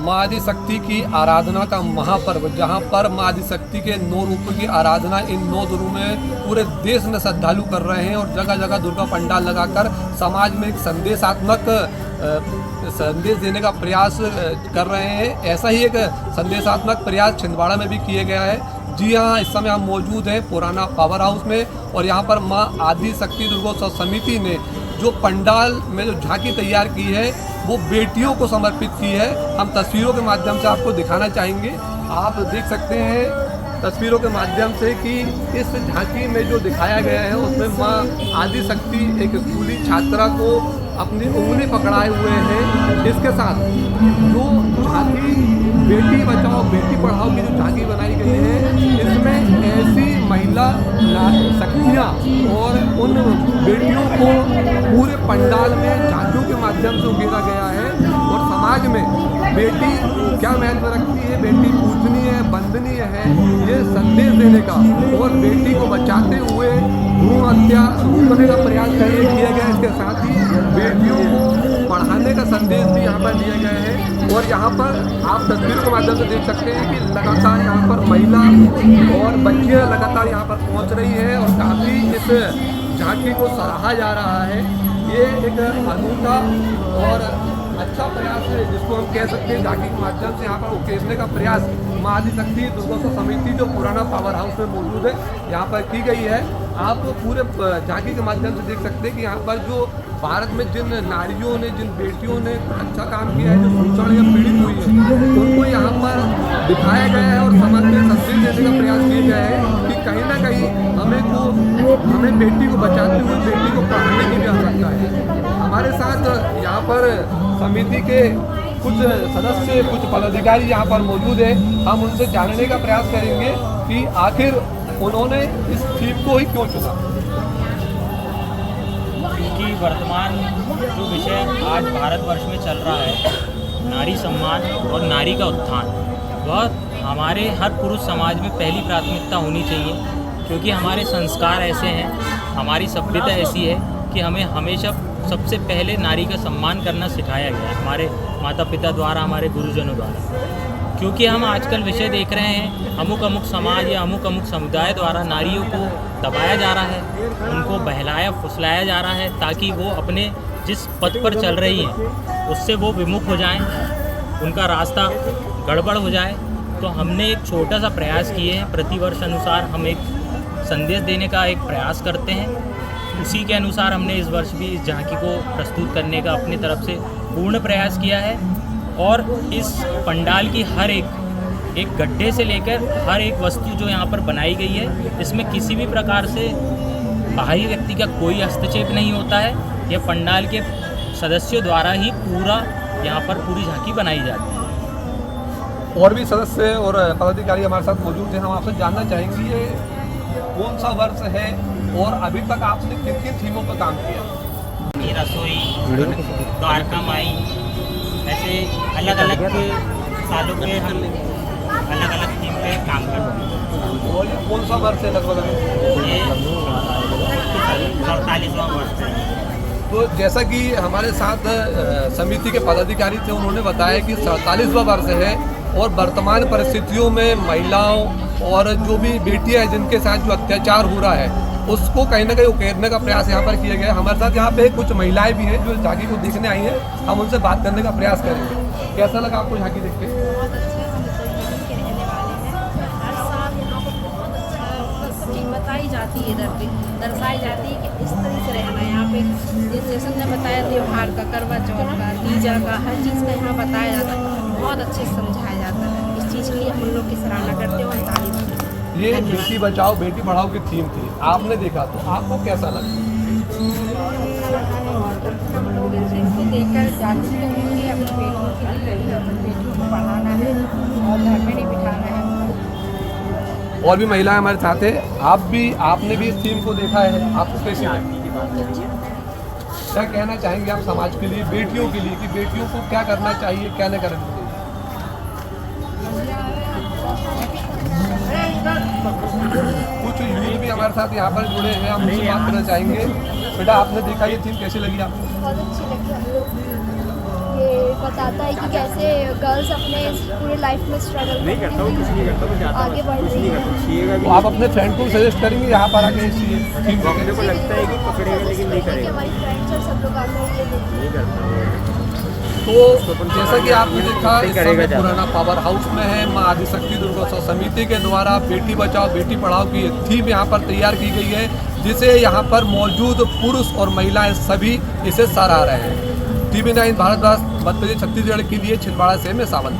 माँ आदिशक्ति की आराधना का महापर्व, जहाँ पर माँ आदिशक्ति के 9 रूपों की आराधना इन 9 दिनों में पूरे देश में श्रद्धालु कर रहे हैं और जगह जगह दुर्गा पंडाल लगाकर समाज में एक संदेशात्मक संदेश देने का प्रयास कर रहे हैं। ऐसा ही एक संदेशात्मक प्रयास छिंदवाड़ा में भी किया गया है। जी हाँ, इस समय हम मौजूद हैं पुराना पावर हाउस में और यहाँ पर माँ आदिशक्ति दुर्गोत्सव समिति ने जो पंडाल में जो झांकी तैयार की है वो बेटियों को समर्पित की है। हम तस्वीरों के माध्यम से आपको दिखाना चाहेंगे। आप देख सकते हैं तस्वीरों के माध्यम से कि इस झांकी में जो दिखाया गया है उसमें माँ आदिशक्ति एक स्कूली छात्रा को अपनी उंगली पकड़ाए हुए हैं। इसके साथ जो झांकी बेटी बचाओ बेटी पढ़ाओ की जो झांकी बनाई गई है इसमें ऐसी महिला शक्तियाँ और उन बेटियों को पूरे पंडाल में झांकियों के माध्यम से उकेरा गया है और समाज में बेटी क्या महत्व रखती है, बेटी पूजनीय है, वंदनीय है, ये संदेश देने का और बेटी को बचाते हुए भ्रूण हत्या रोकने का प्रयास किया गया। इसके साथ ही बेटियों को पढ़ाने का संदेश भी यहाँ पर दिया गया है और यहाँ पर आप तस्वीरों के माध्यम से देख सकते हैं कि लगातार यहाँ पर महिला और बच्चियाँ लगातार यहाँ पर पहुँच रही है और काफ़ी इस झांकी को सराहा जा रहा है। ये एक अनूठा और अच्छा प्रयास है जिसको हम कह सकते हैं झांकी के माध्यम से यहाँ पर उकेरने का प्रयास माँ आदिशक्ति दुर्गोत्सव समिति जो पुराना पावर हाउस में मौजूद है यहाँ पर की गई है। आप पूरे झांकी के माध्यम से देख सकते हैं कि यहाँ पर जो भारत में जिन नारियों ने जिन बेटियों ने अच्छा काम किया है, जो शोषण या पीड़ित हुई है, उनको यहाँ पर दिखाया गया है और समाज में संदेश देने का प्रयास किया गया है कि कहीं ना कहीं हमें बेटी को बचाते हुए बेटी को पढ़ाने की भी आवश्यकता है। हमारे साथ यहाँ पर समिति के कुछ सदस्य कुछ पदाधिकारी यहाँ पर मौजूद है। हम उनसे जानने का प्रयास करेंगे कि आखिर उन्होंने इस थीम को ही क्यों चुना। क्योंकि वर्तमान जो विषय आज भारतवर्ष में चल रहा है, नारी सम्मान और नारी का उत्थान, वह हमारे हर पुरुष समाज में पहली प्राथमिकता होनी चाहिए। क्योंकि हमारे संस्कार ऐसे हैं, हमारी सभ्यता ऐसी है कि हमें हमेशा सबसे पहले नारी का सम्मान करना सिखाया गया है हमारे माता पिता द्वारा, हमारे गुरुजनों द्वारा। क्योंकि हम आजकल विषय देख रहे हैं, अमुक समाज या अमुक समुदाय द्वारा नारियों को दबाया जा रहा है, उनको बहलाया फुसलाया जा रहा है ताकि वो अपने जिस पथ पर चल रही हैं उससे वो विमुख हो जाएं, उनका रास्ता गड़बड़ हो जाए। तो हमने एक छोटा सा प्रयास किए हैं। प्रतिवर्ष अनुसार हम एक संदेश देने का एक प्रयास करते हैं। उसी के अनुसार हमने इस वर्ष भी इस झांकी को प्रस्तुत करने का अपनी तरफ से पूर्ण प्रयास किया है और इस पंडाल की हर एक गड्ढे से लेकर हर एक वस्तु जो यहाँ पर बनाई गई है, इसमें किसी भी प्रकार से बाहरी व्यक्ति का कोई हस्तक्षेप नहीं होता है। यह पंडाल के सदस्यों द्वारा ही पूरा यहाँ पर पूरी झांकी बनाई जाती है। और भी सदस्य और पदाधिकारी हमारे साथ मौजूद हैं। हम आपसे जानना चाहेंगे ये कौन सा वर्ष है और अभी तक आपने किन किन थीमों पर काम किया? रसोई, द्वारका माई, ऐसे अलग अलग सालों में हम अलग अलग थीम पे काम करते हैं। और ये कौन सा वर्ष है लगभग? ये 47वां वर्ष है। तो जैसा कि हमारे साथ समिति के पदाधिकारी थे, उन्होंने बताया कि 47वां वर्ष है और वर्तमान परिस्थितियों में महिलाओं और जो भी बेटियां हैं जिनके साथ जो अत्याचार हो रहा है उसको कहीं ना कहीं उकेरने का प्रयास यहाँ पर किया गया है। हमारे साथ यहाँ पे कुछ महिलाएं भी हैं जो झांकी को देखने आई हैं। हम उनसे बात करने का प्रयास करेंगे। कैसा लगा आपको झांकी देख के? बहुत अच्छा लगा। के रहने वाले हैं, हर साल यहाँ पर बहुत अच्छा सब चीज़ बताई जाती है, इधर पे दर्शाई जाती है कि इस तरह से रहना है। यहाँ पे जैसे ने बताया त्योहार का, करवा चौथ का, तीजा का, हर चीज़ का यहाँ बताया जाता है, बहुत अच्छे से समझाया जाता है। इस चीज़ के लिए हम लोग की सराहना करते हैं और तारीफ करते हैं। ये बेटी बचाओ बेटी पढ़ाओ की थीम थी, आपने देखा तो आपको कैसा लगा? हम लोग इसको देखकर जागरूक होंगे, अपनी बेटियों के लिए लड़ी, अपनी बेटियों को पढ़ाना है और घर में नहीं बिठाना है। और भी महिलाएं हमारे साथ है। आपने भी इस थीम को देखा है, आपको कैसी लगी? क्या कहना चाहेंगे आप समाज के लिए, बेटियों के लिए, कि बेटियों को क्या करना चाहिए, क्या नहीं करना चाहिए? कुछ यूथ भी हमारे साथ यहाँ पर जुड़े हैं, हम उनसे बात करना चाहेंगे। बेटा आपने देखा ये थीम कैसी लगी आपको? बहुत अच्छी लगी। हम लोग ये बताता है कि कैसे गर्ल्स अपने पूरे लाइफ में स्ट्रगल नहीं करता वो, कुछ नहीं करता वो, जाता आगे बढ़ कुछ रही नहीं है। करता, सीएगा भी तो आप अपने फ्रेंड को सजेस्ट करेंगे यहाँ पर आके थीम वो अपने को लगता है कि पकड़ेगा लेकिन नहीं कि करेगा, हमारी फ्रेंड्स और सब लोग आकर ये देखते नहीं करता वो। तो जैसा कि आपने देखा नहीं इस करेगा समय ज़्यादा। पुराना पावर हाउस में है माँ आदिशक्ति दुर्गोत्सव समिति के द्वारा बेटी बचाओ बेटी पढ़ाओ की ये थीम यहाँ पर तैयार की गई है, जिसे यहाँ पर मौजूद पुरुष और महिलाएं सभी इसे सराह रहे हैं। TV9 भारतवर्ष मध्य प्रदेश छत्तीसगढ़ के लिए छिंदवाड़ा से मैं सावंत।